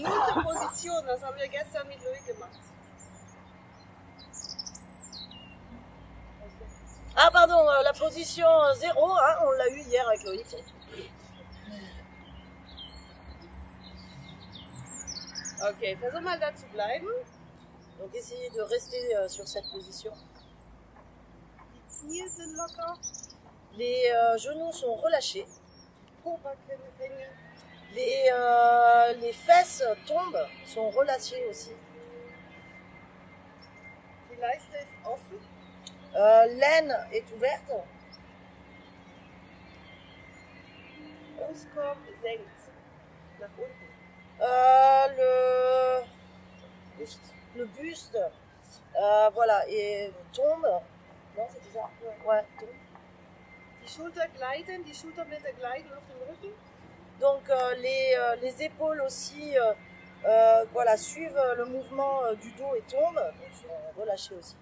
0. Position, das haben wir gestern mit Loïc gemacht. Ah pardon, la position 0, hein, on l'a eu hier avec Loïc. Okay, versuch mal da zu bleiben. Donc essayez de rester sur cette position. Die Knie sind locker. Les genoux sont relâchés. Oberkörper hängen. Les fesses tombent, sont relâchées aussi. Die Leiste ist offen. L'aine est ouverte. Brustkorb senkt nach unten. Le buste, voilà, et tombe. Non, c'est ça. Ouais, tombe. Die Schulter gleiten, die Schulterblätter gleiten auf dem Rücken. Donc les épaules aussi, voilà, suivent le mouvement du dos et tombent. Donc sont relâchées aussi.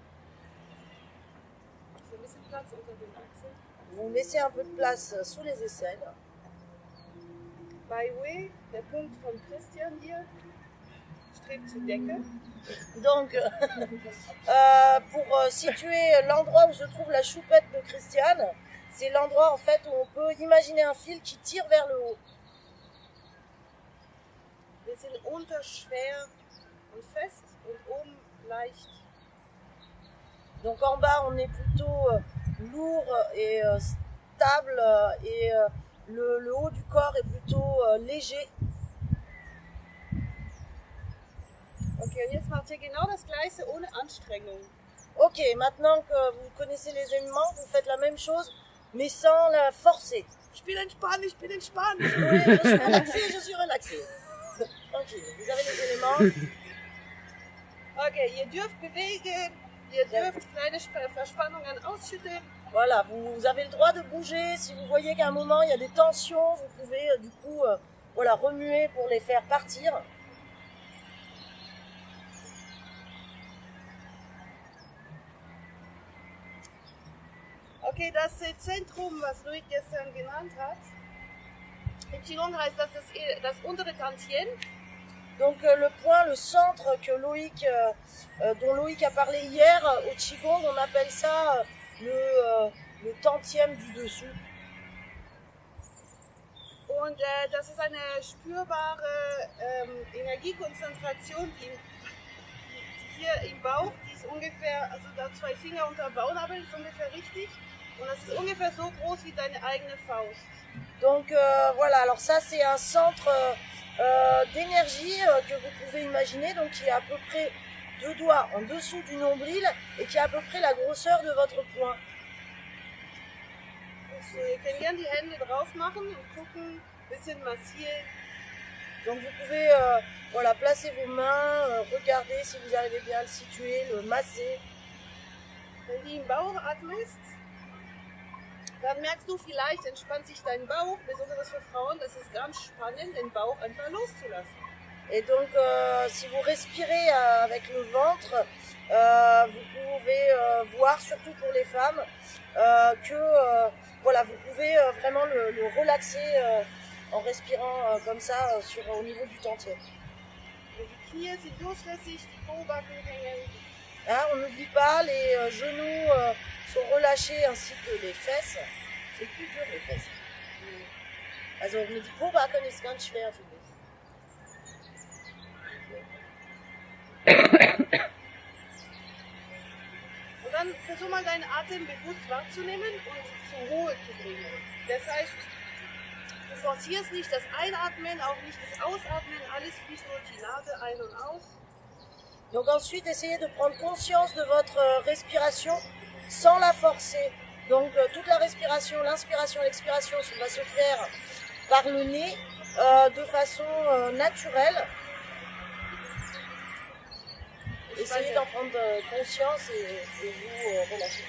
So ein bisschen Platz unter den Achseln. Vous laissez un peu de place sous les aisselles. By way, der Punkt von Christian hier, strebt zur Decke. Donc, pour situer l'endroit où se trouve la choupette de Christiane, c'est l'endroit en fait où on peut imaginer un fil qui tire vers le haut. Wir sind unter schwer und fest und oben leicht. Donc en bas, on est plutôt lourd et stable et le haut du corps est plutôt léger. Okay, und jetzt macht ihr genau das Gleiche ohne Anstrengung. Ok, maintenant que vous connaissez les éléments, vous faites la même chose, mais sans la forcer. Ich bin entspannt, ich bin entspannt. Oui, je suis relaxée, je suis relaxée. Tranquille, vous avez les éléments. Okay, ihr dürft bewegen, ihr dürft kleine Verspannungen ausschütteln. Voilà, vous avez le droit de bouger. Si vous voyez qu'à un moment il y a des tensions, vous pouvez du coup voilà, remuer pour les faire partir. Okay, das Zentrum, was Loïc gestern genannt hat, im Qigong heißt das das untere Tantien. Donc le point, le centre que Loïc, dont Loïc a parlé hier au Qigong, on appelle ça le tantième du dessous. Und das ist eine spürbare Energiekonzentration, die hier im Bauch, die ist ungefähr, also da 2 Finger unter Bauchnabel ist ungefähr richtig. Und das ist ungefähr so groß wie deine eigene Faust. Donc voilà, alors ça c'est un centre d'énergie que vous pouvez imaginer, donc qui est à peu près 2 doigts en dessous du nombril et qui est à peu près la grosseur de votre poing. Also, ihr könnt gerne die Hände drauf machen und gucken, ein bisschen massieren. Donc vous pouvez voilà, placer vos mains, regarder si vous arrivez bien à le situer, le masser. Wenn du im Bauch atmest, dann merkst du vielleicht, entspannt sich dein Bauch, besonders für Frauen, das ist ganz spannend, den Bauch einfach loszulassen. Et donc si vous respirez avec le ventre, vous pouvez voir, surtout pour les femmes, que voilà, vous pouvez vraiment le relaxer en respirant comme ça au niveau du tantien. Die Knie sind durchlässig, die Pobacken hängen. Hein, on n'oublie pas, les genoux sont relâchés ainsi que les fesses. C'est plus dur les fesses. Also mit die Pobacken ist ganz schwer für mich. Und dann versuch mal deinen Atem bewusst wahrzunehmen und zur Ruhe zu bringen. Das heißt, du forcierst nicht das Einatmen, auch nicht das Ausatmen, alles fließt durch die Nase ein und aus. Donc ensuite, essayez de prendre conscience de votre respiration sans la forcer. Donc toute la respiration, l'inspiration, l'expiration va se faire par le nez de façon naturelle. Essayez d'en prendre conscience et vous relâchez.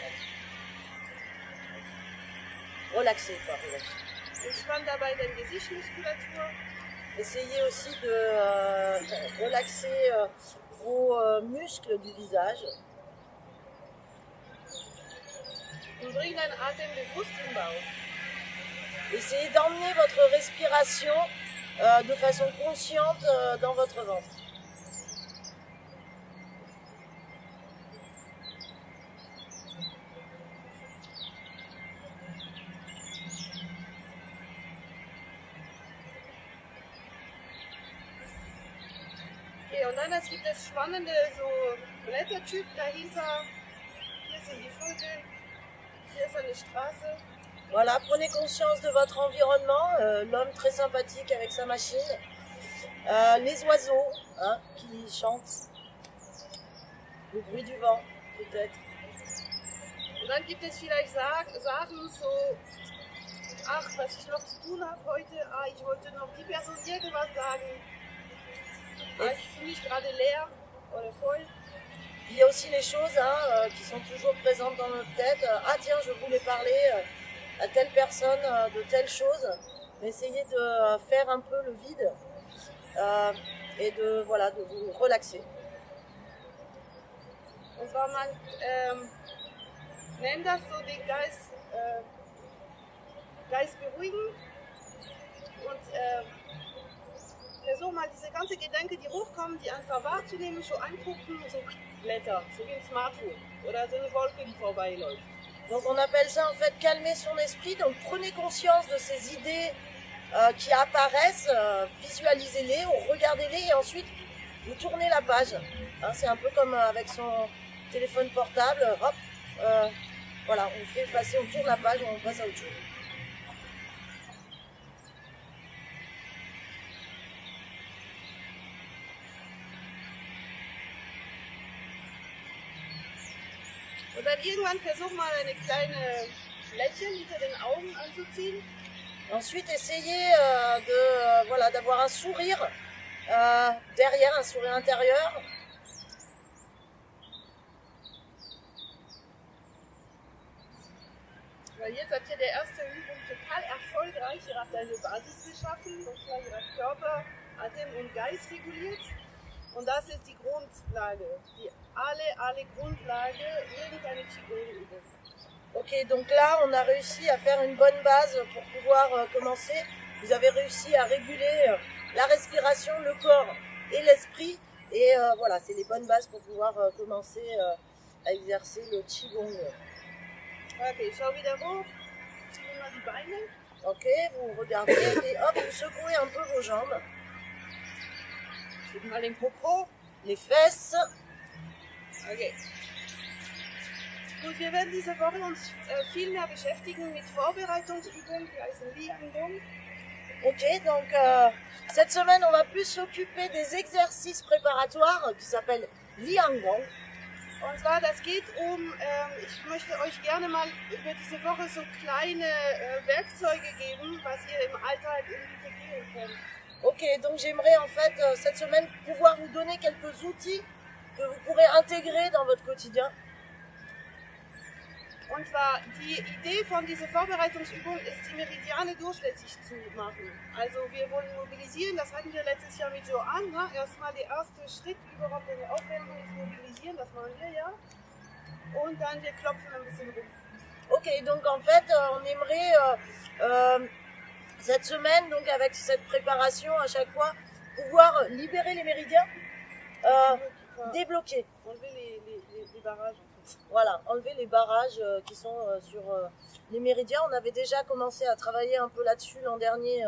Relaxez, quoi, relaxez. Entspann dabei deine Gesichtsmuskulatur. Essayez aussi de relaxer vos muscles du visage. Und bring deinen Atem bewusst im Bauch. Essayez d'emmener votre respiration de façon consciente dans votre ventre. Okay, und dann gibt es spannende so Blättertyp dahinter. Hier sind die Vögel, hier ist eine Straße. Voilà, prenez conscience de votre environnement, l'homme très sympathique avec sa machine, les oiseaux hein, qui chantent, le bruit du vent peut-être. Und dann gibt es vielleicht Sachen so, ach, was ich noch zu tun habe heute, ich wollte noch die Person irgendwas sagen, ich fühle mich gerade leer oder voll. Il y a aussi les choses hein, qui sont toujours présentes dans notre tête. Ah tiens, je voulais parler à telle personne de telle chose. Essayez de faire un peu le vide et de, voilà, de vous relaxer. Und zwar man nennt das so den Geist beruhigen und versuch mal diese ganzen Gedanken, die hochkommen, die einfach wahrzunehmen, schon angucken, so Blätter, so wie ein Smartphone oder so eine Wolke, die vorbeiläuft. Donc on appelle ça en fait calmer son esprit, donc prenez conscience de ces idées qui apparaissent, visualisez-les ou regardez-les et ensuite vous tournez la page. Hein, c'est un peu comme avec son téléphone portable, hop, voilà, on fait passer, on tourne la page, on passe à autre chose. Und dann irgendwann versuch mal eine kleine Lächeln hinter den Augen anzuziehen. Ensuite, essayez voilà, d'avoir un sourire derrière, un sourire intérieur. Weil jetzt habt ihr der erste Übung total erfolgreich. Ihr habt eine Basis geschaffen, und zwar ihr habt Körper, Atem und Geist reguliert. Und das ist die Grundlage, die alle Grundlage irgendeine Qigong-Übung. Ok, donc là, on a réussi à faire une bonne base pour pouvoir commencer. Vous avez réussi à réguler la respiration, le corps et l'esprit. Et voilà, c'est les bonnes bases pour pouvoir commencer à exercer le Qigong. Okay, schau wieder hoch. Nimm mal die Beine. Ok, vous regardez et hop, vous secouez un peu vos jambes. Gib mal den Popo. Les fesses. Okay. Gut, wir werden diese Woche uns viel mehr beschäftigen mit Vorbereitungsübungen, die heißen Liangong. Ok, donc cette semaine, on va plus s'occuper des exercices préparatoires qui s'appellent Liangong. Und zwar, das geht ich möchte euch gerne mal über diese Woche so kleine Werkzeuge geben, was ihr im Alltag integrieren könnt. Ok, donc j'aimerais en fait cette semaine pouvoir vous donner quelques outils que vous pourrez intégrer dans votre quotidien. Und zwar, die Idee von dieser Vorbereitungsübung ist, die Meridiane durchlässig zu machen. Also wir wollen mobilisieren, das hatten wir letztes Jahr mit Joanne. Ne? Erstmal der erste Schritt überhaupt in der Aufwärmung ist mobilisieren, das machen wir ja. Und dann wir klopfen ein bisschen rum. Ok, donc en fait, on aimerait cette semaine, donc avec cette préparation à chaque fois, pouvoir libérer les méridiens, débloquer. Enlever les barrages en fait. Voilà, enlever les barrages qui sont sur les méridiens. On avait déjà commencé à travailler un peu là-dessus l'an dernier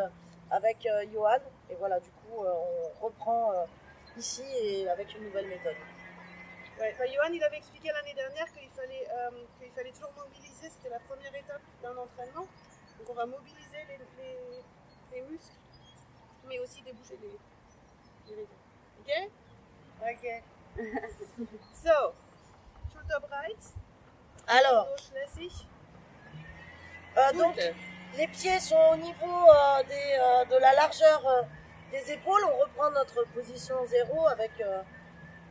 avec Johan. Et voilà, du coup, on reprend ici et avec une nouvelle méthode. Ouais, Johan, il avait expliqué l'année dernière qu'il fallait toujours mobiliser, c'était la première étape d'un entraînement. Donc on va mobiliser les muscles, mais aussi déboucher les méridiens. Ok? Ok. So, Schulterbreit. Alors, Durchlässig. donc, les pieds sont au niveau de la largeur des épaules. On reprend notre position 0 avec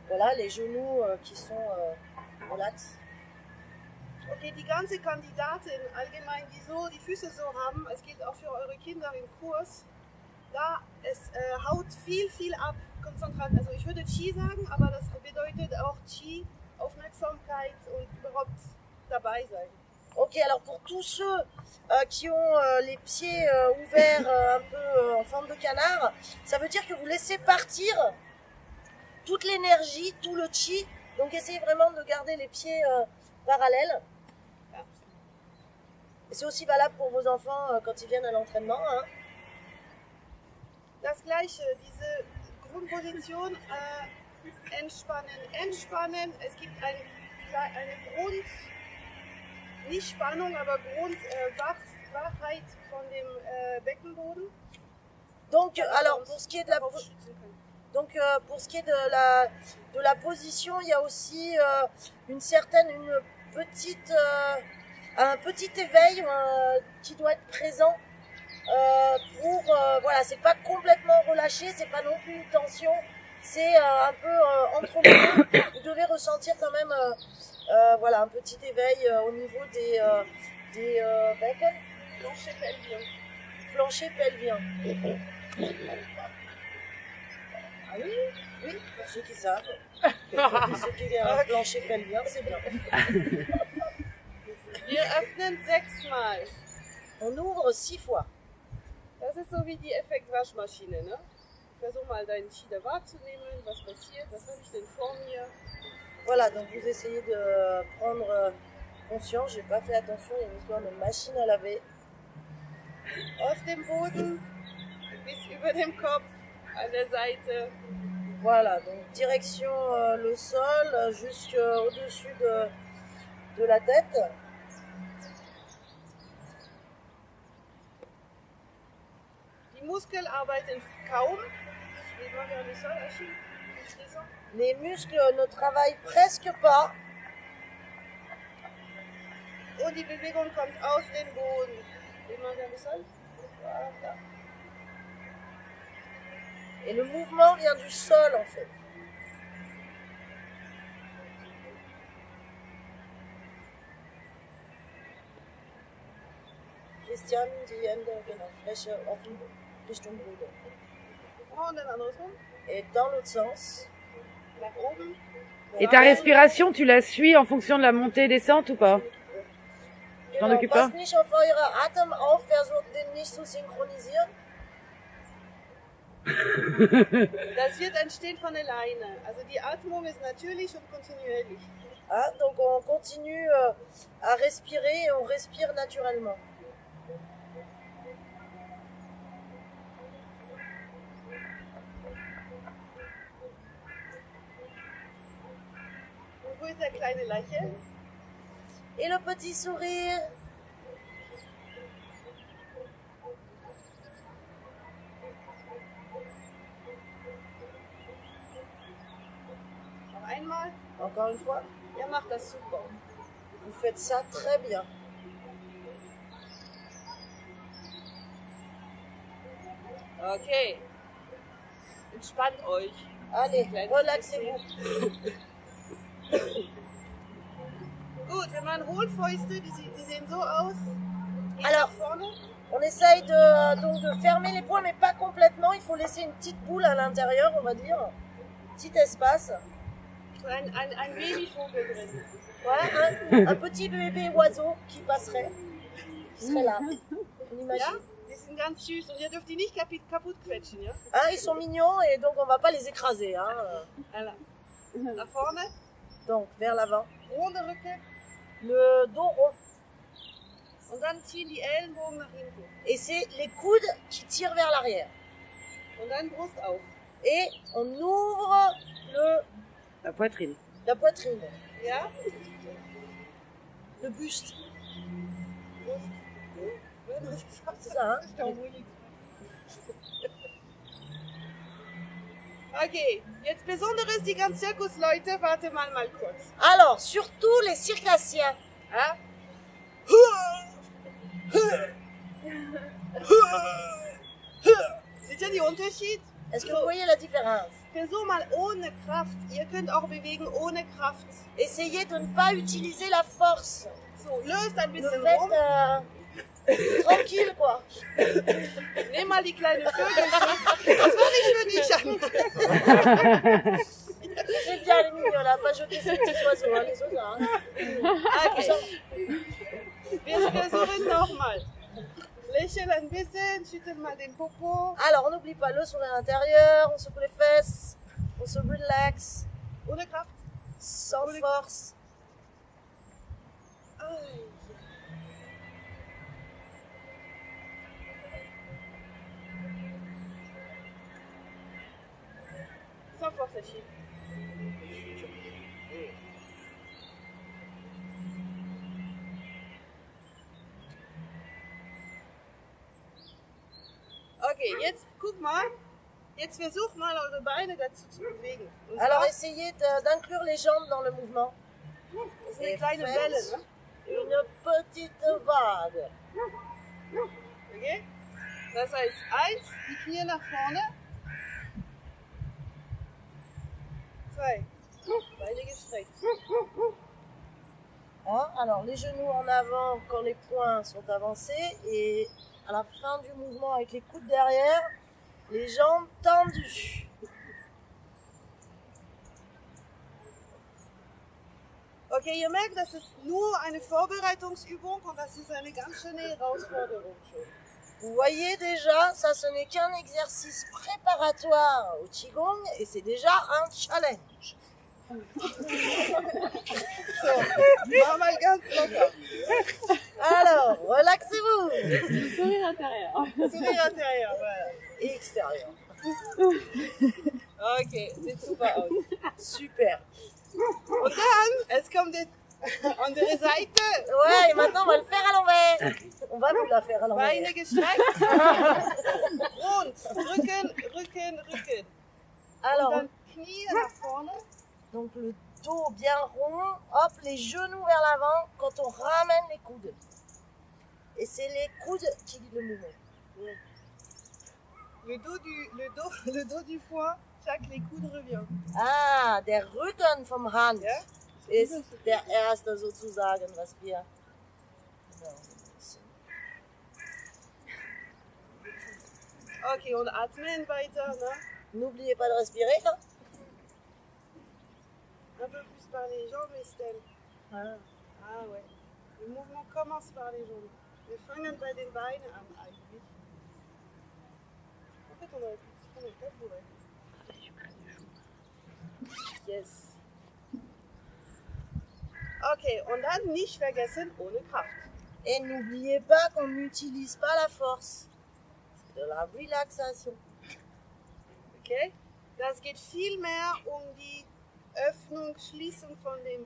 voilà, les genoux qui sont relax. Okay, die ganze Kandidatin allgemein, die so die Füße so haben, es gilt auch für eure Kinder im Kurs, da es haut viel ab, Konzentration. Also ich würde Qi sagen, aber das bedeutet auch Qi, Aufmerksamkeit und überhaupt dabei sein. Ok, alors pour tous ceux qui ont les pieds ouverts un peu en forme de canard, ça veut dire que vous laissez partir toute l'énergie, tout le chi. Donc essayez vraiment de garder les pieds parallèles. Et c'est aussi valable pour vos enfants quand ils viennent à l'entraînement. Hein. Das gleiche, diese Grundposition, entspannen, entspannen. Es gibt eine Grund, nicht Spannung, aber Wachheit von dem Beckenboden. Donc, alors pour ce qui est de la pour ce qui est de la position, il y a aussi un petit éveil qui doit être présent pour voilà, c'est pas complètement relâché, c'est pas non plus une tension, c'est un peu entre les deux. Vous devez ressentir quand même voilà, un petit éveil au niveau des plancher pelvien. Ah oui, oui, pour ceux qui savent. Ceux qui ont un plancher pelvien, c'est bien. Wir öffnen 6 Mal. On ouvre 6 fois. Das ist so wie die Effektwaschmaschine, ne? Versuch mal deinen Chi da wahrzunehmen, was passiert, was habe ich denn vor mir? Voilà, donc vous essayez de prendre conscience, j'ai pas fait attention, il y a une histoire de machine à laver. Auf dem Boden, bis über dem Kopf, an der Seite. Voilà, donc direction le sol, jusqu'au-dessus de la tête. Die Muskeln arbeiten kaum. Les muscles ne travaillent presque pas. Und die Bewegung kommt aus dem Boden. Voilà. Et le mouvement vient du sol en fait. Christian, die Hände genau, Fläche offen Richtung Boden. Und dann andersrum. Et dans l'autre sens. Nach oben. Et ta respiration, tu la suis en fonction de la montée et descente ou pas? Tu t'en occupes pas? Passt nicht auf eure Atem auf, versucht den nicht zu synchronisieren. Das wird entstehen von alleine. Also die Atmung ist natürlich und kontinuierlich. Ah, donc on continue à respirer et on respire naturellement. Und wo ist der kleine Lächeln? Et le petit sourire. Noch einmal. Encore une fois. Ihr macht das super. Vous faites ça très bien. Okay. Entspannt euch. Allez, relaxez-vous. Gut, wenn man Hohlfäuste, die sehen so aus. Alors, vorne. On essaye donc de fermer les poings, mais pas complètement. Il faut laisser une petite boule à l'intérieur, on va dire. Petit espace. Ein Babyvogel drin. Voilà, un petit bébé oiseau qui passerait. Qui serait là. On imagine. Ja, die sind ganz süß und ihr dürft die nicht kaputt quetschen, ja? Hein, ils sont mignons et donc on va pas les écraser. Hein. Voilà. Nach vorne. Donc, vers l'avant. Runde Rücken. Le dos rond. Und dann ziehen die Ellenbogen nach hinten. Et c'est les coudes qui tirent vers l'arrière. Und dann Brust auf. Et on ouvre La poitrine. la poitrine, Ja? le buste. C'est ça, hein? Okay, jetzt Besonderes, die ganzen Zirkusleute, warte mal kurz. Alors, surtout les circassiens. Ja? Seht ihr den Unterschied? Est-ce que vous voyez la différence? Versuch mal ohne Kraft. Ihr könnt auch bewegen ohne Kraft. Essayez de ne pas utiliser la force. So, löst ein Le bisschen faites rum. tranquille, quoi. Nimm mal die kleine Vögel. Das mache ich für dich an. C'est bien, les mignons, là. Pas jeter ces petits oiseaux, hein, les autres, là. Hein. Okay. Wir versuchen nochmal. Lächel ein bisschen, schüttel mal den Popo. Alors, on n'oublie pas le sourire intérieur, on secoue les fesses, on se relaxe, Ohne Kraft. sans force. Aïe. Sans force, Achille. Okay, jetzt guck mal. Jetzt versucht mal eure Beine dazu zu bewegen. Und Alors, zwar, essayez d'inclure les jambes dans le mouvement. das ist eine kleine Welle, ne? Une petite vague. Okay? Das heißt, 1, die Knie nach vorne. 2, Beine gestreckt. Hein, alors, les genoux en avant quand les poings sont avancés et à la fin du mouvement avec les coudes derrière, les jambes tendues. Okay, ihr merkt, das ist nur eine Vorbereitungsübung und das ist eine ganz schöne Herausforderung schon. Vous voyez déjà, ça ce n'est qu'un exercice préparatoire au Qigong et c'est déjà un challenge. So, mach mal ganz locker. Alors, relaxez-vous. Sourire intérieur, voilà. Et extérieur. Okay, sieht super aus. Super. Und dann, es kommt die andere Seite. Ouais, et maintenant on va le faire à l'envers. On va vous la faire à l'envers. Beine gestreckt. Rund. Rücken, Rücken, Rücken. Alors, Und dann Knie nach vorne. donc le dos bien rond, hop, les genoux vers l'avant quand on ramène les coudes. Et c'est les coudes qui guident le mouvement. Le dos du foie, chaque les coudes revient. Ah, der Rücken vom Hand Ja? ist der erste sozusagen, was wir... Okay, und atmen weiter, ne? N'oubliez pas de respirer. Hein. Un peu plus par les jambes, Estelle. Ah. Ah ouais. Le mouvement commence par les jambes. Wir fangen bei den Beinen an eigentlich. En fait, on aurait pu prendre le tabouret. Yes. Okay, und dann nicht vergessen, ohne Kraft. Et n'oubliez pas qu'on n'utilise pas la force. C'est de la relaxation. Okay? Das geht viel mehr um die Öffnung, Schließung von dem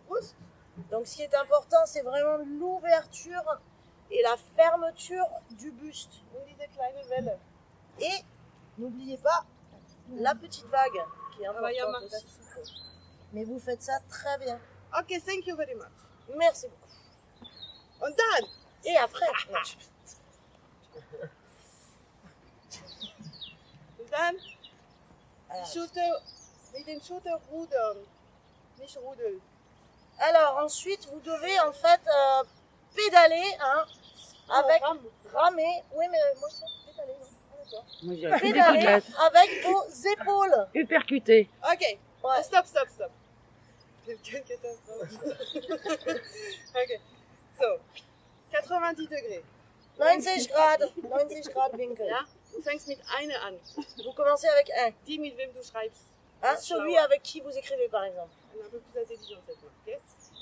Brust. Donc ce qui est important, c'est vraiment l'ouverture et la fermeture du buste. Und diese kleine Welle. Et n'oubliez pas la petite vague qui est Aber ja, importante mach aussi. Mais vous faites ça très bien. Okay, thank you very much. Merci beaucoup. Und dann, Et après, und dann Ah. die Schulter, mit den Schultern rudern. Nicht rudeln. alors ensuite, vous devez en fait pédaler hein, avec ramer. Oui, mais moi je sais pédaler. Non. Ah, d'accord. Moi, je dirais Pédaler des avec vos épaules. Hypercuté. Okay, Ouais. stop. Quelle catastrophe. Okay, so, 90 Degrés. 90 Grad Winkel. Ja? Du fängst mit einer an. Vous commencez avec un. Die, mit wem du schreibst. Hein, celui avec qui vous écrivez par exemple. Elle est un peu plus intelligente cette fois. Okay?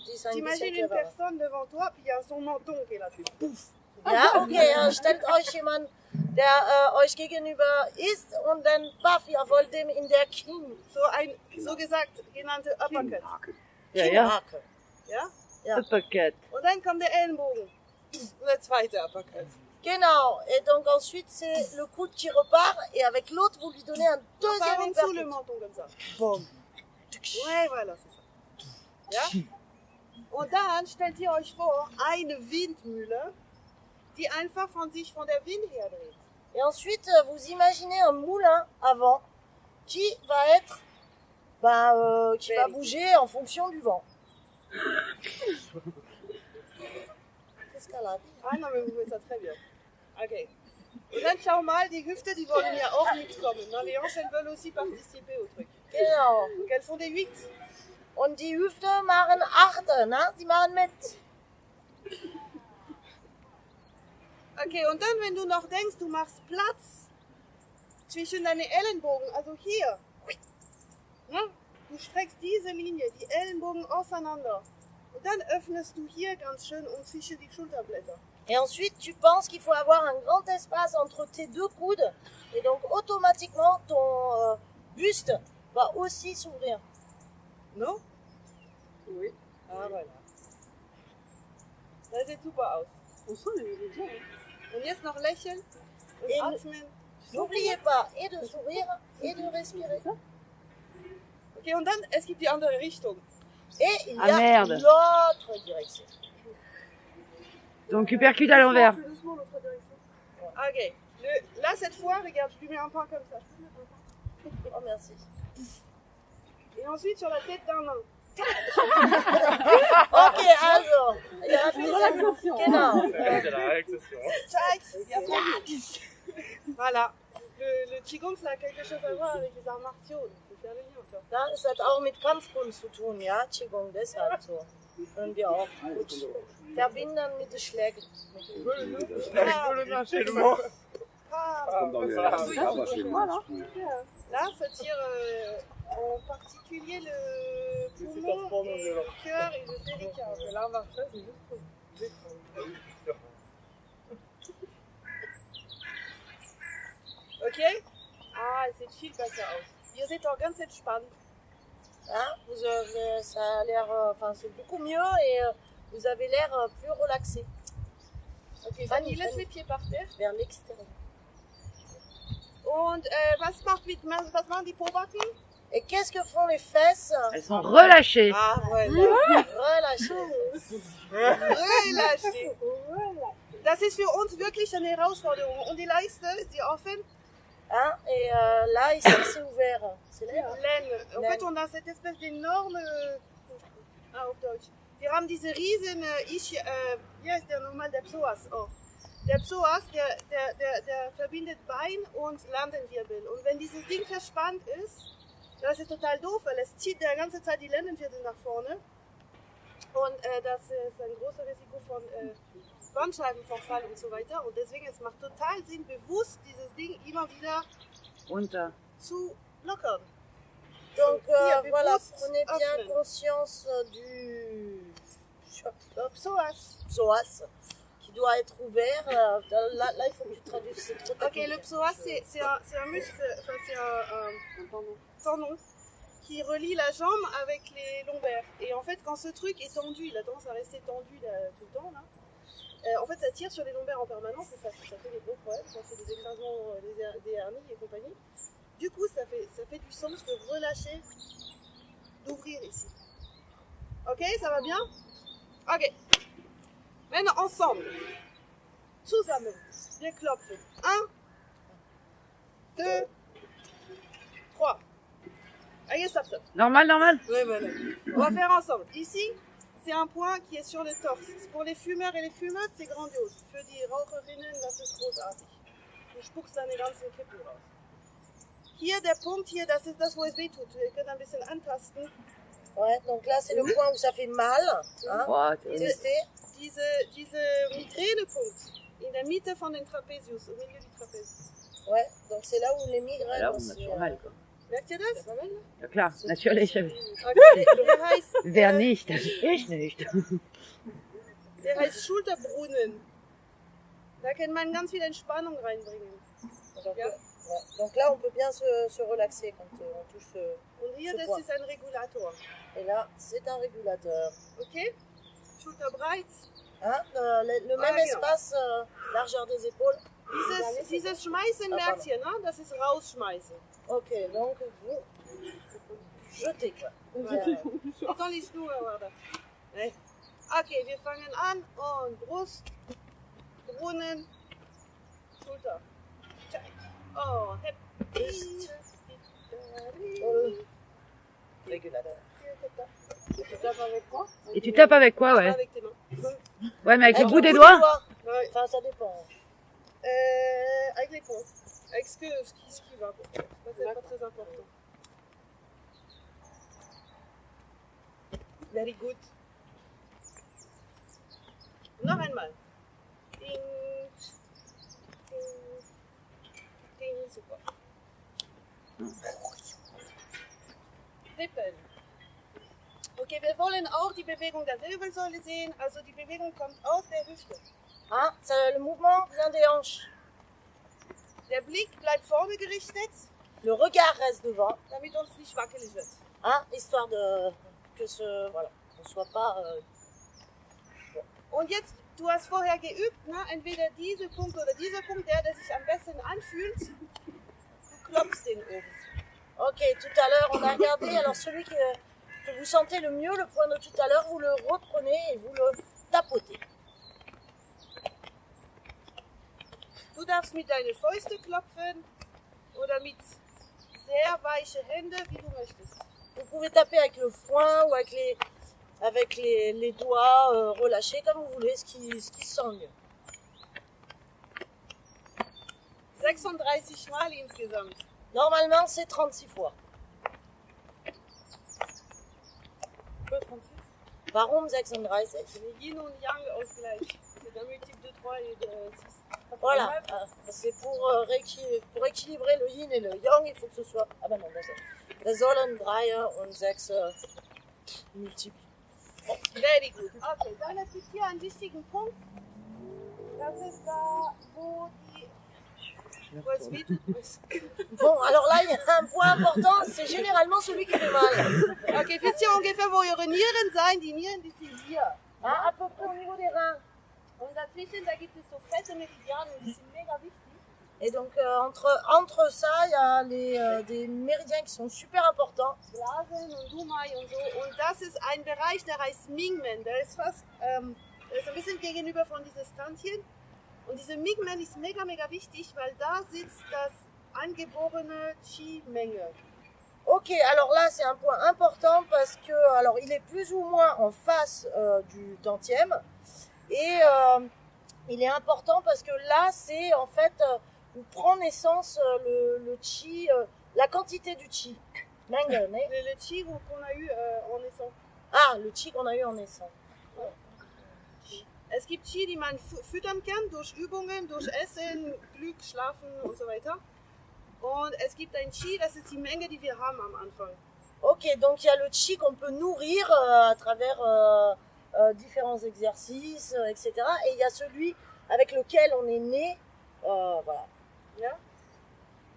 Die ein T'imagines bisschen une cleverer. personne devant toi, puis il y a son menton qui est là. Puis pouf. Ja, okay, stellt euch jemand, der euch gegenüber ist und dann baff, ihr wollt dem in der Knie. So ein, so gesagt, genannte Uppercut. Ja, ja. Kinnhake. Ja? Ja. Uppercut. Und dann kommt der Ellenbogen. Und der zweite Uppercut. Genau, et donc ensuite c'est le coude qui repart et avec l'autre vous lui donnez un Par deuxième en dessous le uppercut. menton comme ça. Boum. Ouais, voilà, c'est ça. Ja? Und dann stellt ihr euch vor, eine Windmühle, die einfach von der Wind her dreht. Et ensuite vous imaginez un moulin à vent qui va être, qui va bouger en fonction du vent. Escalade. Ah non, mais vous faites ça très bien. Ok. Und dann schau mal, die Hüfte, die wollen ja auch mitkommen. Ne? Les hanches, elles veulent aussi participer au truc. Genau. Donc elles font des 8. Und die Hüfte machen 8, ne? Sie machen mit. Okay, und dann, wenn du noch denkst, du machst Platz zwischen deine Ellenbogen, also hier. Ne? Du streckst diese Linie, die Ellenbogen auseinander. Und dann öffnest du hier ganz schön und zwischen die Schulterblätter. Et ensuite, tu penses qu'il faut avoir un grand espace entre tes deux coudes. Et donc, automatiquement, ton buste va aussi s'ouvrir. No? Oui. Ah, voilà. Das sieht super aus. Und jetzt noch lächeln und Et atmen. n'oubliez pas et de sourire et de respirer. Okay, und dann, es gibt die andere Richtung. Et il y Ah, a merde. l'autre direction. Donc tu percutes à l'envers. Doucement, l'autre direction. Ok. Là, cette fois, regarde, je lui mets un point comme ça. Oh, merci. Et ensuite, sur la tête d'un nain. Okay, also, ihr habt gesagt, genau. C'est la relaxation. Tac, et après, voilà. Le Qigong, ça a quelque chose à voir avec les arts martiaux. Donc, faut faire le lien, tu vois. Ja, es hat auch mit Kampfkunst zu tun, ja, Qigong, deshalb so. Können wir auch gut verbinden mit den Schlägen. Tellement. Ah, Comme dans le Lava chez moi. là, ça tire en particulier le poumon, et le cœur et le péricarde. Là, marcheuse, c'est juste pour Okay? Ah, es sieht viel besser aus. Ihr seht auch ganz entspannt. Hein, ça a l'air, enfin, c'est beaucoup mieux et vous avez l'air plus relaxé Okay, Fanny, Fanny, laisse Fanny. les pieds par terre. vers l'extérieur. Und was machen die Pobacken? Et qu'est-ce que font les fesses? Elles sont relâchées. Ah, voilà. Relâchées. Relâché. Das ist für uns wirklich eine Herausforderung. Und die Leiste ist hier offen. Hein, et là, ici, c'est ouvert. C'est là. Laine. En Laine. fait, on a cette espèce d'énorme... auf Deutsch. Wir haben diese riesen... wie heißt der nochmal? Der Psoas. Oh. Der Psoas, der verbindet Bein und Lendenwirbel. Und wenn dieses Ding verspannt ist, das ist total doof, weil es zieht die ganze Zeit die Lendenwirbel nach vorne. Und das ist ein großes Risiko von Bandscheibenvorfall und so weiter. Und deswegen, es macht total Sinn, bewusst dieses Ding immer wieder Runter. zu lockern. Donc Hier, voilà, bewusst prenez bien öffnen. conscience du Psoas. psoas qui doit être ouvert. Là, il faut que tu traduises. C'est trop Ok, technique. le psoas, c'est un muscle, enfin c'est un tendon qui relie la jambe avec les lombaires. Et en fait, quand ce truc est tendu, il a tendance à rester tendu là, tout le temps, là. En fait, ça tire sur les lombaires en permanence et ça fait des gros problèmes, ça fait des écrasements, des hernies et compagnie. Du coup, ça fait du sens de relâcher, d'ouvrir ici. Ok, ça va bien? Ok. Maintenant, ensemble. Zusammen. Wir klopfen. 1, 2, 3. Allez, stop, stop. Normal, normal. Ouais, voilà. On va faire ensemble. Ici, c'est un point qui est sur le torse. Pour les fumeurs et les fumeuses, c'est grandiose. Für die Raucherinnen, das ist großartig. Du spuckst deine ganzen Kippen raus. Hier, der Punkt hier, das ist das, wo es weh tut. Wir können ein bisschen antasten. Ouais, donc là, c'est le point où ça fait mal. Hein. Oh, Testez. Diese Migränepunkt in der Mitte von den Trapezius, au milieu du Trapez. Ouais, donc c'est là où les migraines alors, aussi. naturel, quoi. Merkt ihr das? Ja, klar, natürlich. Okay, der heißt, Wer nicht? Ich nicht. der heißt Schulterbrunnen. Da kann man ganz viel Entspannung reinbringen. Donc, Ja. ouais. Donc là, on peut bien se relaxer quand on touche ce... Und hier, Ce das point. ist ein Regulator. Et là, c'est un régulateur. Okay? Schulterbreit. Hein, le même genau. espace, largeur des épaules. Dieses Schmeißen Ah, merkt ihr, ne? Das ist rausschmeißen. Ok, donc vous jetez quoi. Dans die Schnur, oder? Ne? Okay, wir fangen an und Brust, Brunnen, Schulter. Check. Oh, happy. Régulateur. Tu tapes avec quoi? Et tu tapes avec quoi, ouais? Avec tes mains. Ouais, mais avec le bout des des doigts? Ouais. Enfin, ça dépend. Avec les poings. Avec ce qui va. Ça, c'est pas très important. Very good. Noch einmal. Ding. Wippen. Okay, wir wollen auch die Bewegung der Wirbelsäule sehen. Also die Bewegung kommt aus der Hüfte. Hein, le mouvement vient des hanches. Der Blick bleibt vorne gerichtet, Le regard reste devant, damit uns nicht wackelig wird. hein, histoire de que ce voilà, on soit pas. Und jetzt, du hast vorher geübt, ne? Entweder dieser Punkt oder dieser Punkt, der sich am besten anfühlt. Du klopfst den oben. Ok, tout à l'heure on a regardé. Alors celui que vous sentez le mieux, le point de tout à l'heure, vous le reprenez et vous le tapotez. Du darfst mit deinen Fäusten klopfen oder mit sehr weichen Händen, wie du möchtest. Vous pouvez taper avec le poing ou avec les doigts relâchés comme vous voulez, ce qui se sent le mieux. 36 Mal insgesamt. Normalement c'est 36 fois. Warum 36? Le Yin und Yang Ausgleich. C'est un multiple de 3 et de 6. Voilà, c'est pour équilibrer le yin et le yang, il faut que ce soit. Ah ben non, das sollen 3 und 6 multiples. Very good. Okay, dann es gibt hier einen wichtigen Punkt. Das ist da, wo es weht. Bon, alors là, il y a un point important, c'est généralement celui qui fait mal. Okay, wisst ihr ungefähr, wo eure Nieren sein? Die Nieren, die sind hier. Hein, à peu près au niveau des reins. Und dazwischen, da gibt es so fette Meridiane, die sind mega wichtig. Et donc, entre ça, il y a des méridiens qui sont super importants. Blasen und Dumai und so. Und das ist ein Bereich, der heißt Mingmen. Der ist fast, der ist ein bisschen gegenüber von dieses Tantchen. Und diese Mingmen ist mega, mega wichtig, weil da sitzt das angeborene Qi-Menge. Ok, alors là, c'est un point important parce que, alors, il est plus ou moins en face du tantième. Et il est important parce que là, c'est en fait où prend naissance le chi, la quantité du chi. Menge, ne? Le Qi qu'on a eu en naissant. Ah, le chi qu'on a eu en naissant. Es gibt Qi, die man füttern kann durch Übungen, durch Essen, Glück, Schlafen und so weiter. Und es gibt ein Qi, das ist die Menge, die wir haben am Anfang. Ok, donc il y a le chi qu'on peut nourrir à travers différents exercices, etc. Et il y a celui avec lequel on est né, voilà. Ja?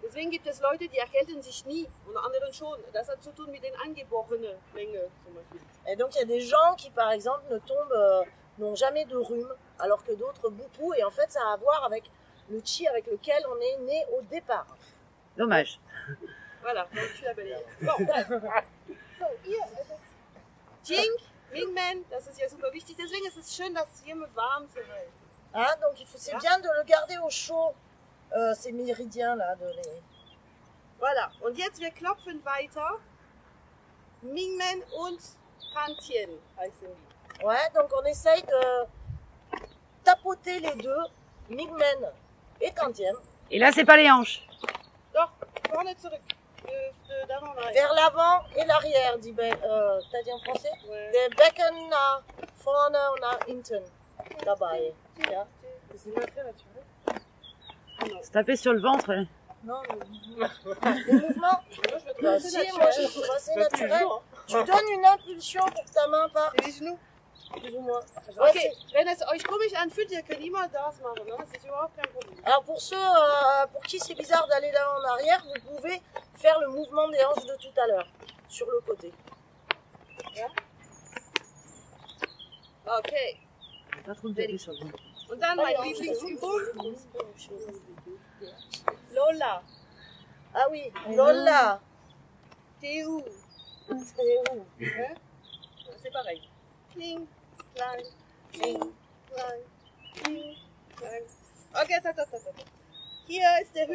Deswegen gibt es Leute, die erkälten sich nie und anderen schon. Das hat zu tun mit den angeborenen Menge zum Beispiel. Et donc il y a des gens qui par exemple ne tombent, n'ont jamais de rhume, alors que d'autres beaucoup. Et en fait ça a à voir avec le chi avec lequel on est né au départ. Dommage. Voilà, donc je suis la belle. Bon, so, hier ist es Qing, Mingmen, das ist ja super wichtig. Deswegen ist es schön, das hier mit warm zu halten. Hein, donc c'est bien de le garder au chaud, ces méridiens là. Voilà, und jetzt wir klopfen weiter. Mingmen und Tantien heißen die. Ouais, donc on essaye de tapoter les deux, Mingmen et Tantien, Et là, c'est pas les hanches. Doch, vorne zurück. D'avant en arrière. vers l'avant et l'arrière, t'as dit en français? Ouais. Der Becken nach vorne und nach hinten dabei. Ja? C'est pas très naturel. Se taper sur le ventre. Non, le mouvement, bah, si, moi je le trouve assez naturel. Tu donnes une impulsion pour que ta main parte, Les genoux. plus ou moins. Ouais, Okay, wenn es euch komisch anfühlt, ihr könnt immer das machen. Ne? Das ist überhaupt kein Problem. alors pour ceux pour qui c'est bizarre d'aller là en arrière, vous pouvez faire le mouvement des hanches de tout à l'heure, sur le côté. Okay, Pas trop de taper sur le ventre. und dann meine Lieblingsübung. Lola. Ah oui, Lola. TU. C'est où? Hein? C'est pareil. Kling, klein, kling, klein, kling, klein. Okay, ta. Hier ist der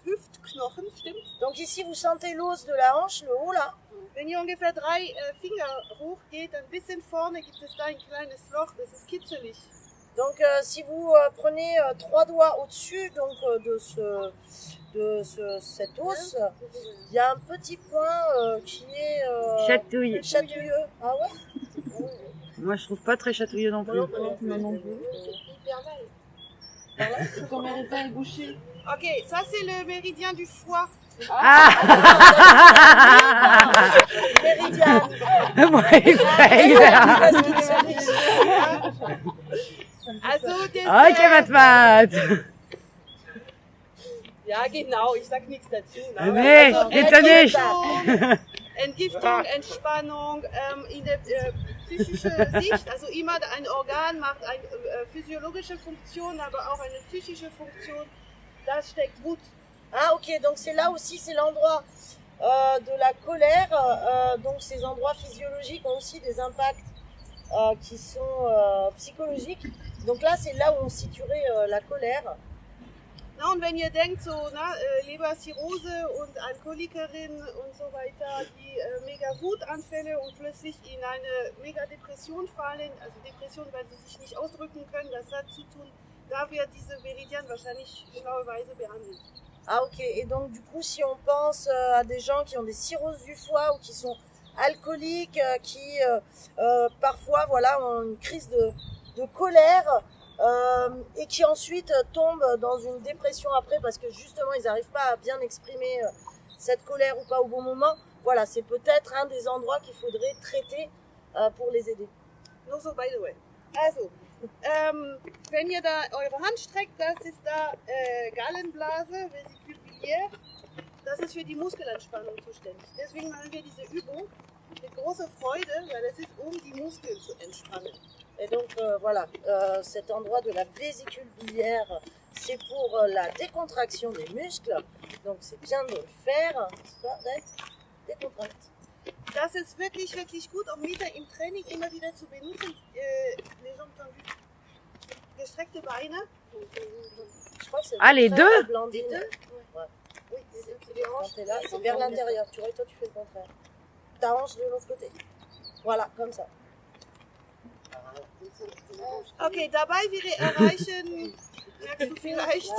Hüftknochen, stimmt? Donc ici vous sentez l'os de la hanche, le haut là. Wenn ihr ungefähr 3 Finger hoch geht, ein bisschen vorne gibt es da ein kleines Loch, das ist kitzelig. Donc si vous prenez 3 doigts au-dessus donc cet os, il y a un petit point qui est Chatouille. chatouilleux. Ah ouais? Moi, je trouve pas très chatouilleux non plus. Hyper mal. Ok, ça c'est le méridien du foie. Ah Meridian. Moi, Also das, Okay, Matmat. ja genau, ich sag nichts dazu. Ne? Nee, bitte nicht. Entgiftung, Entspannung, in der psychischen Sicht, also immer ein Organ macht eine physiologische Funktion, aber auch eine psychische Funktion, das steckt Wut. Ah ok, donc c'est là aussi, c'est l'endroit de la colère. Donc ces endroits physiologiques ont aussi des impacts qui sont psychologiques. Donc là, c'est là où on situerait la colère. Na, und wenn ihr denkt, so Leberzirrhose und Alkoholikerin und so weiter, die mega Wutanfälle und plötzlich in eine mega Depression fallen, also Depression, weil sie sich nicht ausdrücken können, das hat zu tun, da wird diese Meridian wahrscheinlich schlauerweise behandelt. Ah ok, et donc du coup si on pense à des gens qui ont des cirrhoses du foie ou qui sont alcooliques, qui parfois voilà, ont une crise de colère et qui ensuite tombent dans une dépression après parce que justement ils n'arrivent pas à bien exprimer cette colère ou pas au bon moment, voilà, c'est peut-être un des endroits qu'il faudrait traiter pour les aider. Nur so, by the way. Also, wenn ihr da eure Hand streckt, das ist da Gallenblase, Vesicule biliaire. Das ist für die Muskelentspannung zuständig. Deswegen machen wir diese Übung mit großer Freude, weil es ist, um die Muskeln zu entspannen. Et donc voilà, cet endroit de la vésicule biliaire, c'est pour la décontraction des muscles. Donc c'est bien de le faire, décontracte. Das ist wirklich, wirklich gut, um wieder im Training immer wieder zu benutzen. Les jambes tendues. Gestreckte Beine. Je crois que c'est Ah, les deux? Blandine. Ouais. Oui, c'est les Quand hanches. t'es là, c'est vers l'intérieur. Tu vois, toi tu fais le contraire. Ta hanche de l'autre côté. Voilà, comme ça. Okay, dabei wir erreichen, merkst du vielleicht,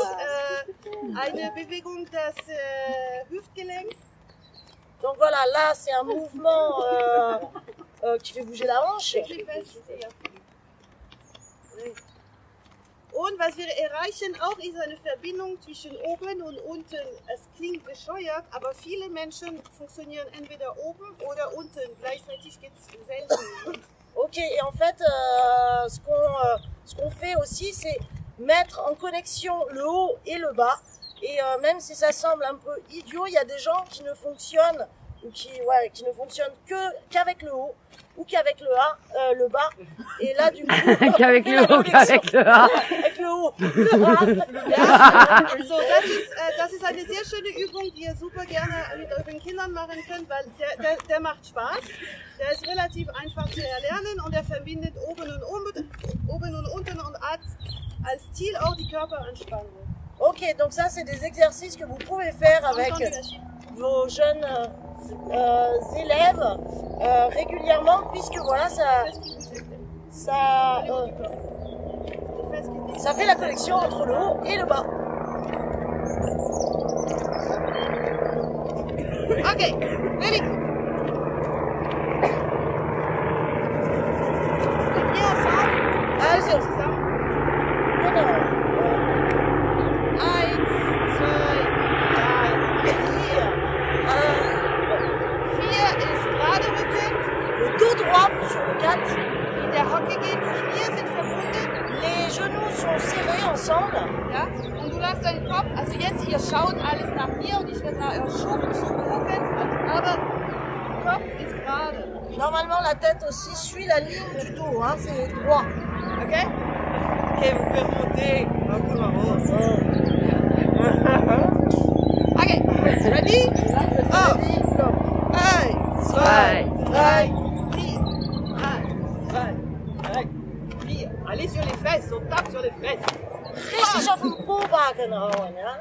eine Bewegung des Hüftgelenks. Donc voilà, là c'est un mouvement qui fait bouger la hanche. Und was wir erreichen auch ist eine Verbindung zwischen oben und unten. Es klingt bescheuert, aber viele Menschen funktionieren entweder oben oder unten. Gleichzeitig geht es selten. Ok, et en fait, ce qu'on fait aussi, c'est mettre en connexion le haut et le bas. Et même si ça semble un peu idiot, il y a des gens qui ne fonctionnent ou qui ne fonctionnent qu'avec le haut ou qu'avec le bas. Et là, du coup, Qu'avec le haut, qu'avec le A. avec le haut. Ja, so, das ist eine sehr schöne Übung, die ihr super gerne mit euren Kindern machen könnt, weil der macht Spaß. Der ist relativ einfach zu erlernen und er verbindet oben und unten und hat als Ziel auch die Körperanspannung. Ok, donc ça, c'est des exercices que vous pouvez faire avec vos jeunes élèves régulièrement, puisque voilà, ça fait la connexion entre le haut et le bas. Okay, very good. Ja, Also, zusammen. genau. 1, 2, 3, 4. 4 ist gerade Rücken. Le dos droit sur le 4. In der Hocke gehen die Knie sind verbunden. Les genoux sont serrés ensemble. Ja? Und du lässt deinen Kopf, also jetzt ihr schaut alles nach mir und ich werde nach euch Schultern zugucken, aber der Kopf ist gerade. Normalement, la tête aussi suit la ligne du dos, hein, c'est droit. Okay? Okay, vous pouvez remonter. Encore en haut. Okay, ready? Oh! 1, 2, 3, 4. 1, 2, 3, 4. Allez sur les fesses, on tape sur les fesses. Richtig auf den Po-Backen hauen, ja.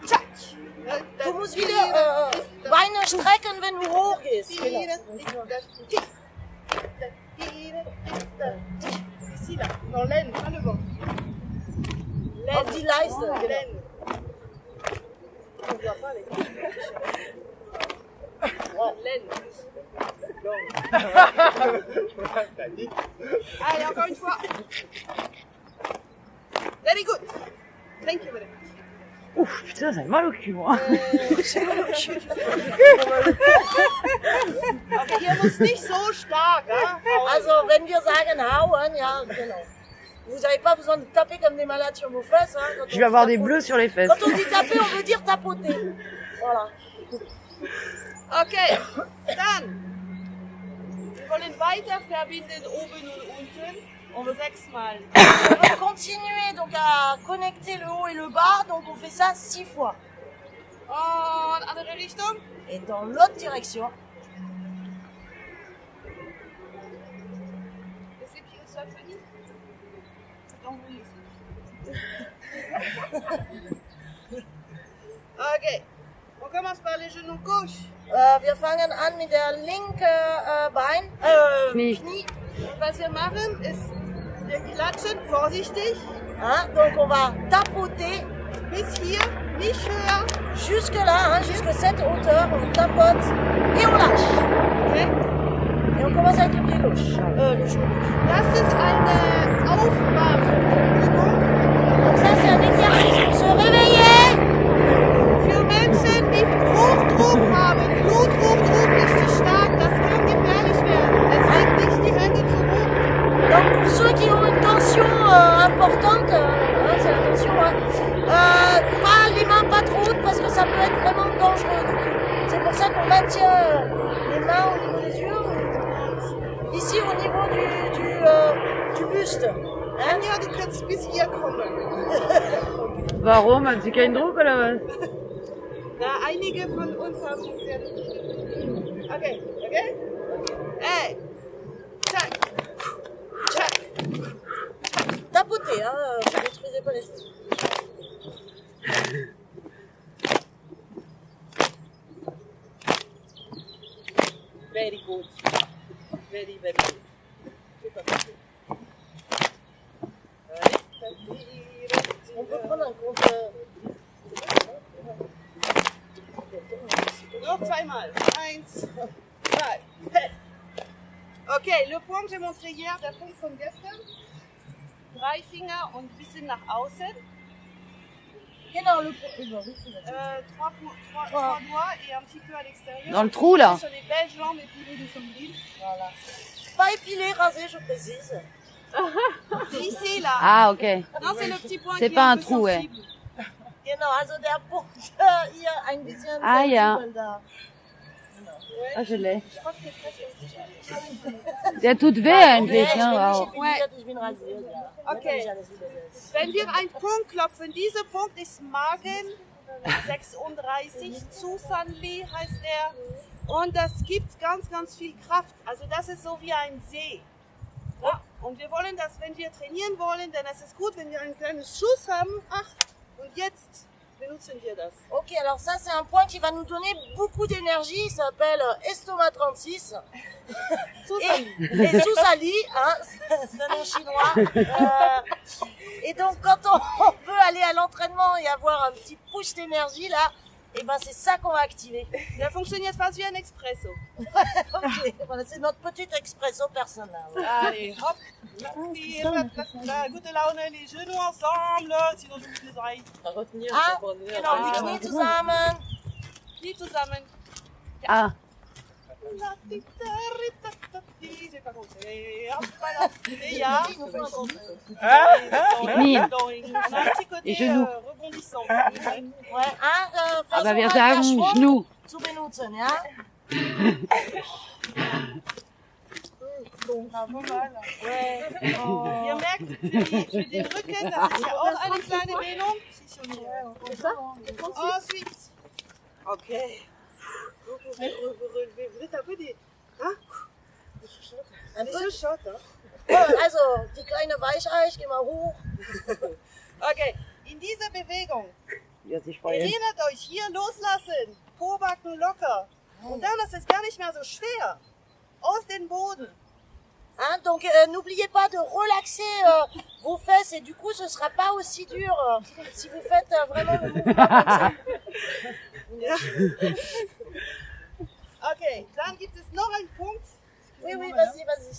Zack! Du musst wieder Beine strecken, wenn du hoch gehst. Genau. Ici là, dans l'aine, pas le vent. Auf die Leiste. Genau. L'aine. On ne voit pas les l'aine. Allez, encore une fois. Very good. Thank you very much. Ouf, putain, ça fait mal au cul, moi. Aber ihr müsst nicht so stark, ja? Also, wenn wir sagen hauen, ja, genau. Vous n'avez pas besoin de taper comme des malades sur vos fesses. Hein, quand Je vais avoir des bleus sur les fesses. Quand on dit taper, on veut dire tapoter. Voilà. Okay, dann. Wir wollen weiter verbinden oben und unten. Um 6 Mal. On va continuer donc à connecter le haut et le bas, donc on fait ça 6 fois. Und andere Richtung. Et dans l'autre direction. Est-ce que ça finit? Donc oui. Okay. On commence par les genoux gauche. Wir fangen an mit der linken Bein. Knie. Und was wir machen ist, wir klatschen vorsichtig Hein, donc on va tapoter bis hier, nicht höher. jusque là, hein, jusque cette hauteur. On tapote et on lâche. Okay? Et on commence avec le pied gauche. Le genou gauche. Das ist eine Aufwärmübung Donc ça c'est un exercice pour se réveiller. für Menschen, die Hochdruck haben. Bluthochdruck richtig stark, das kann gefährlich werden. Deswegen nicht die Hände zu hoch. Donc pour ceux qui ont une tension importante, hein, c'est la tension, hein, pas les mains pas trop hautes parce que ça peut être vraiment dangereux. Donc, c'est pour ça qu'on maintient les mains au niveau des yeux, ici au niveau du buste. Hein. Anja, du kannst bis hier kommen. Warum? Hat sie keinen Druck oder was? Na, einige von uns haben sehr. Okay, okay? Hey! Tac! Tac! Tapoter, hein, ne détruisez pas les choses. Very good. Very, very good. On peut prendre un compte. Noch zweimal. 1, 2. Hey. Okay, le point que j'ai montré hier, der Punkt von gestern. 3 Finger und ein bisschen nach außen. Genau, le Trois doigts et un petit peu à l'extérieur. Dans le trou, là. Sur les belles jambes et puis nous sommes libres. Voilà. Pas épilé, rasé, je précise. Ici, là. Ah, ok. Non, c'est le petit point C'est qui pas est un un peu trou, ouais. sensible. Genau, also der Punkt hier ein bisschen Ah, ja. sensibel da. Ah, je l'ai. Der tut weh eigentlich, ne? Wow. Ich bin rasiert, ja. Okay. Wenn wir einen Punkt klopfen, dieser Punkt ist Magen 36, Susanli heißt er. Und das gibt ganz, ganz viel Kraft. Also das ist so wie ein See. Ja? Und wir wollen das, wenn wir trainieren wollen, denn es ist gut, wenn wir einen kleinen Schuss haben. Ach, und jetzt benutzen wir das. Ok, alors ça c'est un point qui va nous donner beaucoup d'énergie, il s'appelle Estomac 36. Et Susali, hein, c'est un nom chinois. Et donc quand on veut aller à l'entraînement et avoir un petit push d'énergie là, et ben c'est ça qu'on va activer. Der funktioniert fast wie ein Expresso. Ok, voilà, c'est notre petit expresso personnel. Allez, hop. La gute Laune, les genoux ensemble, sinon je vous les oreilles. Ah, genau, die Knie zusammen. Knie zusammen. Ah, J'ai pas compté. Hop là. Et ya. Il nous faut un compte. Knie. On a un petit côté Et genoux. rebondissant. Ouais, hein, aber wir sagen Schnu. zu benutzen, ja? Ihr merkt, für den Rücken, das ist ja auch eine kleine Dehnung. Ensuite. Okay. Vous êtes un peu des... Hein? Ein Des peu. chuchotes, hein? Also, die kleine Weicheich, geh mal hoch. Okay, in dieser Bewegung, Die hat sich freuen. erinnert euch, hier loslassen, Pobacken locker. Und dann ist es gar nicht mehr so schwer. Aus dem Boden. Hein, donc n'oubliez pas de relaxer vos fesses et du coup ce sera pas aussi dur si vous faites vraiment le mouvement comme ça. Ja. Okay, dann gibt es noch einen Punkt. Oui, oui, vas-y, vas-y.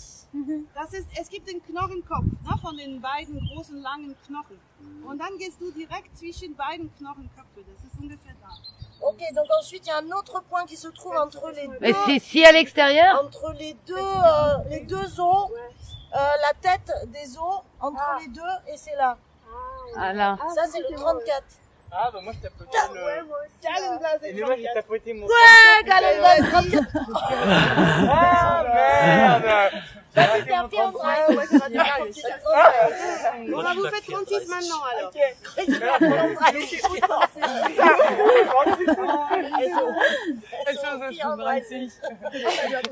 Das ist, es gibt den Knochenkopf, ne, von den beiden großen langen Knochen. Und dann gehst du direkt zwischen beiden Knochenköpfe. Das ist ungefähr da. Ok, donc ensuite il y a un autre point qui se trouve entre les Mais deux, si à l'extérieur, entre les deux os, la tête des os entre les deux et c'est là. ah là. Ça c'est le 34. Ah, bah moi je tapotais le. Gallenblase Et moi j'ai tapoté mon. Ouais, Gallenblase 34. Ah merde! Ça c'est faire bien, Bon, bah, vous faites 36 maintenant alors.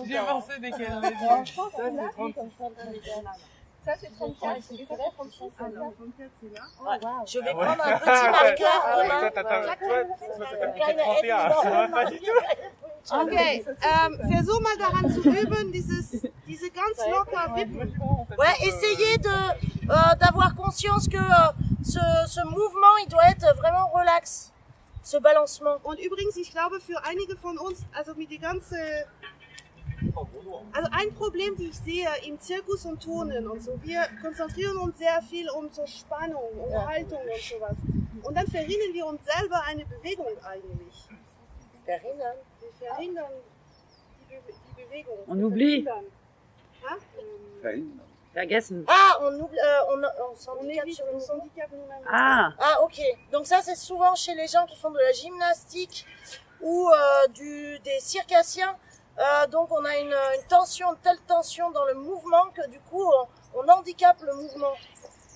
J'ai pensé dès qu'elle avait dit. Ça c'est 34. Ça c'est 36. Alors 34 c'est là. Je vais prendre un petit marqueur. Okay, versuch mal daran zu üben, diese ganz locker Wippen. Ouais, essayez d'avoir conscience que ce mouvement, il doit être vraiment relax, ce balancement. Und übrigens, ich glaube für einige von uns, also mit die ganze, also ein Problem, die ich sehe im Zirkus und Turnen und so, wir konzentrieren uns sehr viel um so Spannung, um Haltung und sowas. Und dann verhindern wir uns selber eine Bewegung eigentlich. Verhindern. Wir verhindern die Bewegung. On oublie. Hein? Vergessen. Ah, on oublie, on On s'handicape évite, sur le on mouvement. s'handicape nous-mêmes. Ah, Ah, ok. Donc ça, c'est souvent chez les gens qui font de la gymnastique ou des circassiens. Donc on a une tension, une telle tension dans le mouvement que du coup, on handicape le mouvement.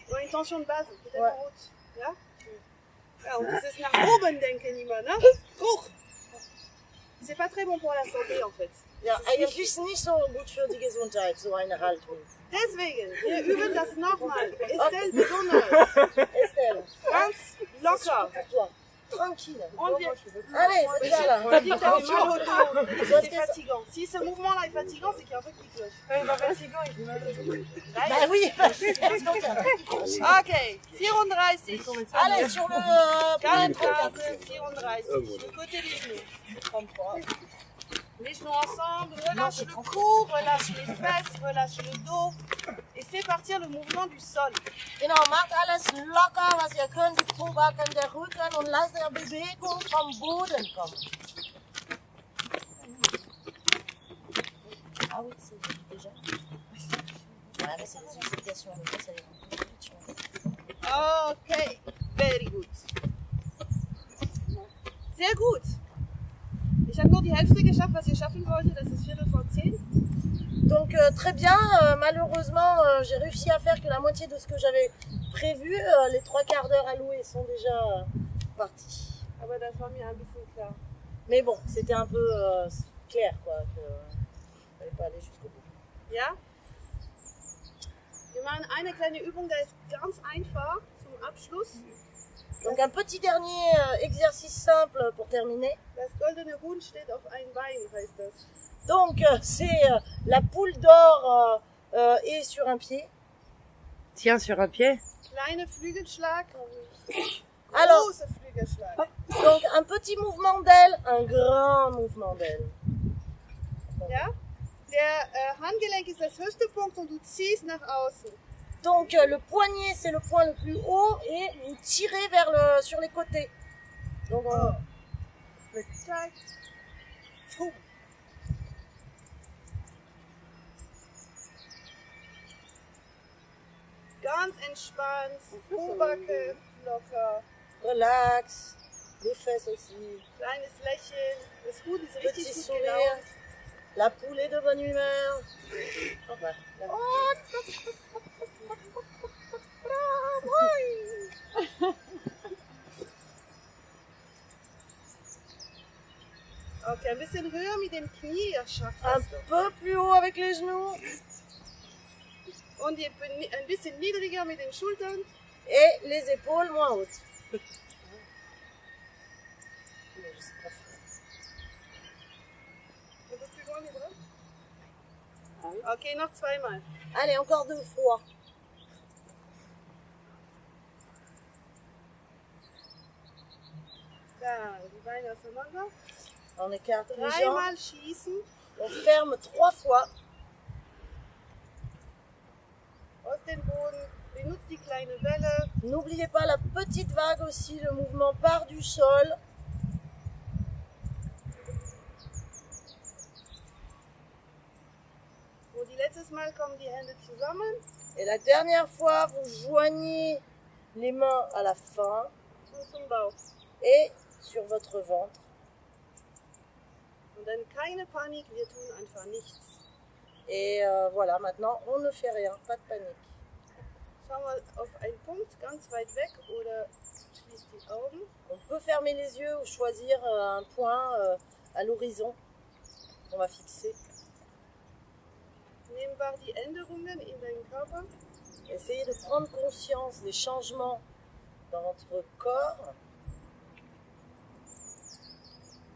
Oder in Tension de base, peut-être Ouais. en haut. Ja? Ja, und dieses nach oben denken immer, ne? Hoch! C'est pas très bon pour la santé en fait. Ja, eigentlich nicht so gut für die Gesundheit, so eine Haltung. Deswegen, wir üben das nochmal. Estelle besonders. Estelle, Ganz locker. pour toi. Tranquille. Und wir, Allez, c'est ça là. on dit que t'avais mal au dos. C'est fatigant. Si ce mouvement-là est fatigant, c'est qu'il y a un truc qui cloche. Bah oui, Ok, 34. allez, sur le point 34. 34. Le côté des genoux. Les genoux ensemble, relâche le cou, relâche les fesses, relâche le dos et fais partir le mouvement du sol. Genau, macht alles locker, was ihr könnt, die Pobacken, der Rücken und lasst der Bewegung vom Boden kommen. Ah oui, c'est déjà. Ouais, mais c'est des explications, mais ça les rend tout de suite. Okay, very good. Sehr gut. Ich habe nur die Hälfte geschafft, was ihr schaffen wolltet, das ist 10:15. Donc très bien, malheureusement j'ai réussi à faire que la moitié de ce que j'avais prévu, les 3/4 d'heure alloués sont déjà partis. Aber das war mir ein bisschen klar. Mais bon, c'était un peu clair quoi, que fallait pas aller jusqu'au bout. Ja? Wir machen eine kleine Übung, der ist ganz einfach zum Abschluss. Donc un petit dernier exercice simple pour terminer. Das goldene Huhn steht auf einem Bein, heißt das. Donc c'est la poule d'or est sur un pied. tiens sur un pied. Kleine Flügelschlag, Alors, große Flügelschlag. donc un petit mouvement d'aile, un grand mouvement d'aile. Ja? Der Handgelenk ist das höchste Punkt und du ziehst nach außen. Donc le poignet c'est le point le plus haut et vous tirez sur les côtés. Donc Tack. Puh. Ganz entspannt, Pobacke locker, relax, les fesses aussi, kleines Lächeln. Das Huhn ist petit richtig gut sourire. gelaunt. La poule est de bonne humeur. Oh, bah, là. Okay, ein bisschen höher mit dem Knie, ihr schafft Un das. peu plus haut avec les genoux Und ein bisschen niedriger mit den Schultern. et les épaules moins hautes. Un peu plus loin les bras. Okay, noch zweimal. Allez, encore 2 fois. Da, die Beine auseinander. On écarte les jambes. Dreimal schießen. On ferme 3 fois. Aus dem Boden. Benutzt die kleine Welle. N'oubliez pas la petite vague aussi, le mouvement part du sol. Und die letztes Mal kommen die Hände zusammen Et la dernière fois, vous joignez les mains à la fin und zum Bauch. et sur votre ventre. Und dann keine Panik, wir tun einfach nichts. Et voilà, maintenant, on ne fait rien, pas de panique. Schau mal auf einen Punkt ganz weit weg oder schließ die Augen. On peut fermer les yeux ou choisir un point à l'horizon qu'on va fixer. Nimm wahr die Änderungen in deinem Körper. Essayez de prendre conscience des changements dans votre corps.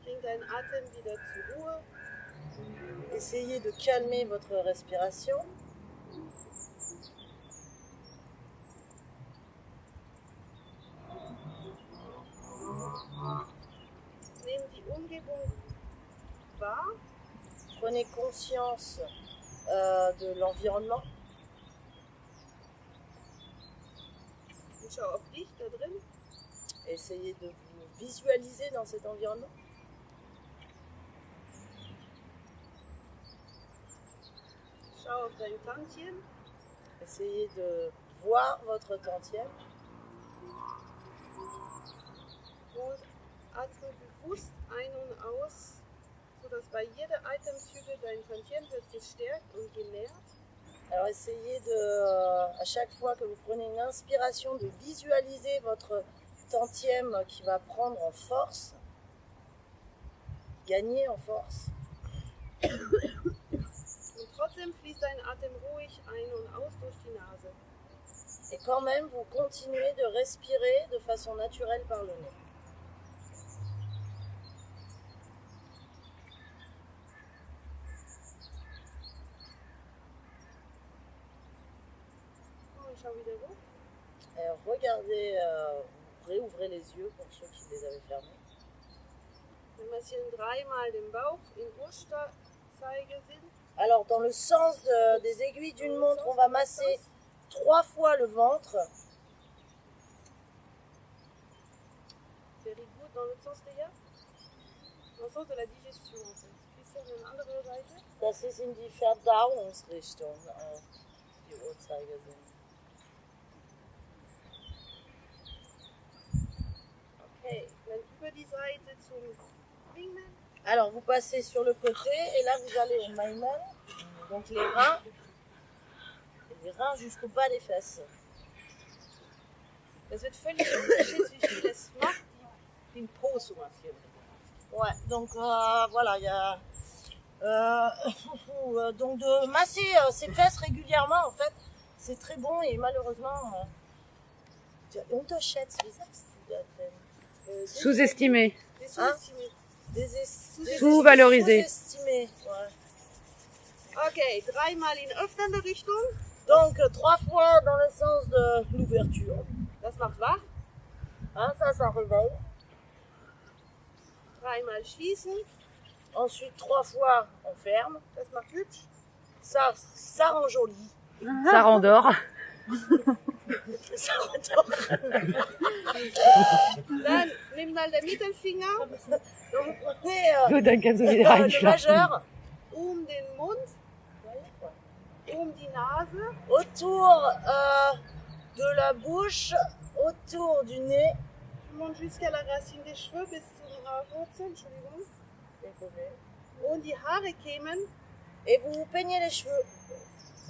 Bring deinen Atem wieder zur Ruhe. Essayez de calmer votre respiration. Nimm die Umgebung wahr. Prenez conscience de l'environnement. Und schau auf dich da drin. Essayez de vous visualiser dans cet environnement. Schau auf dein Tantchen. Essayez de voir votre tantième. Und atme bewusst ein und aus, sodass bei jeder Atemzüge dein Tantchen wird gestärkt und genährt. Alors essayez de, à chaque fois que vous prenez une inspiration, de visualiser votre tantième qui va prendre en force, gagner en force. Und trotzdem fließt dein Atem ruhig ein und aus durch die Nase. Et quand même, vous continuez de respirer de façon naturelle par le nez. Und schau wieder hoch. Alors regardez, réouvrez les yeux pour ceux qui les avaient fermés. Wir massieren dreimal den Bauch in Uhrzeigersinn. Alors dans le sens des aiguilles d'une montre, on va masser 3 fois le ventre. Very good. Dans l'autre sens, les gars. Dans le sens de la digestion, en fait. Bisschen eine andere Seite. Das ist in die Verdauungsrichtung, die Uhrzeigersinn. Okay, dann über die Seite zum Ringen. Alors vous passez sur le côté et là vous allez au Maiman, donc les reins jusqu'au bas des fesses. Das wird völlig unterschiedlich, wie viel es macht, den Po zu massieren. Ouais, donc voilà, il y a donc de masser ses fesses régulièrement en fait, c'est très bon et malheureusement unterschätzt, wie sagst du das denn? Sous-estimé. Sous-estimé. Sous-valorisé. Sous-estimé, ouais. Okay, dreimal in öffnende Richtung. Donc 3 fois dans le sens de l'ouverture. Das macht wach. Hein, ça réveille. Dreimal schließen. Ensuite 3 fois on ferme. Das macht hübsch. Ça rend joli. Ça rendort. Ça rendort. Dann nimm mal den Mittelfinger Donc vous prenez Gut, dann kannst du wieder le einschlafen. majeur den Mund, die Nase. autour de la bouche, autour du nez. Tu montes jusqu'à la racine des cheveux bis zum Haarwurzel, Entschuldigung. Und die Haare kämen Et vous vous peignez les cheveux.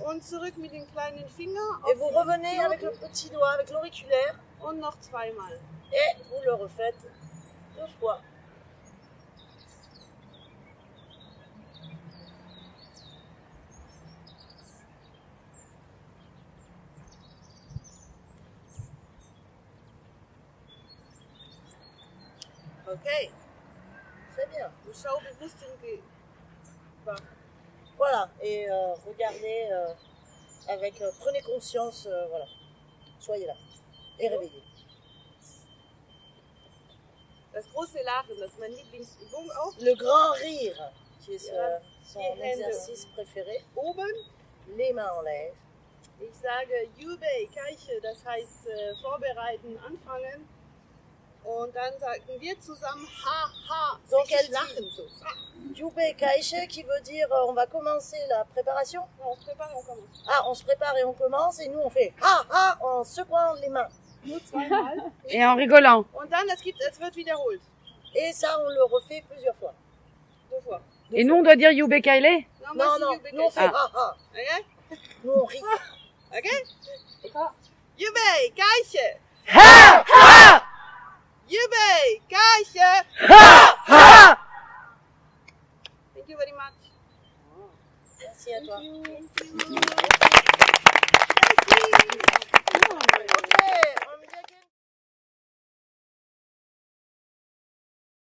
und zurück mit dem kleinen Finger Et vous revenez avec le petit doigt, avec l'auriculaire. und noch zweimal. Et vous le refaites 2 fois. Okay. Très bien. Und schau bewusst in Voilà. Et regardez avec... prenez conscience, voilà. Soyez là. Et réveillez. das große Lachen, das ist meine Lieblingsübung auch. Le grand rire, qui est son Die Hände. exercice préféré. Oben Les mains en l'air. Ich sage Jubei, Kaiche, das heißt vorbereiten, anfangen. Und dann sagen wir zusammen ha, ha, So, richtig quel lachen. So. Jube Kaiche qui veut dire on va commencer la préparation. On se prépare et on commence. Ah, on se prépare et on commence et nous on fait ha ha en secouant les mains. Nur zweimal. Et en rigolant. Und dann, es wird wiederholt. Et ça on le refait plusieurs fois. 2 fois. Et nous, on doit dire Yube Kaile? moi, Non, c'est non, Jubei, nous on fait Kaiche. ha ha. Ok? Nous on rit. Ok? Jubei, Kaiche. Ha! Ha! Jubei, Kaiche. Ha! Ha! Thank you very much. Merci à toi. Merci. Ok,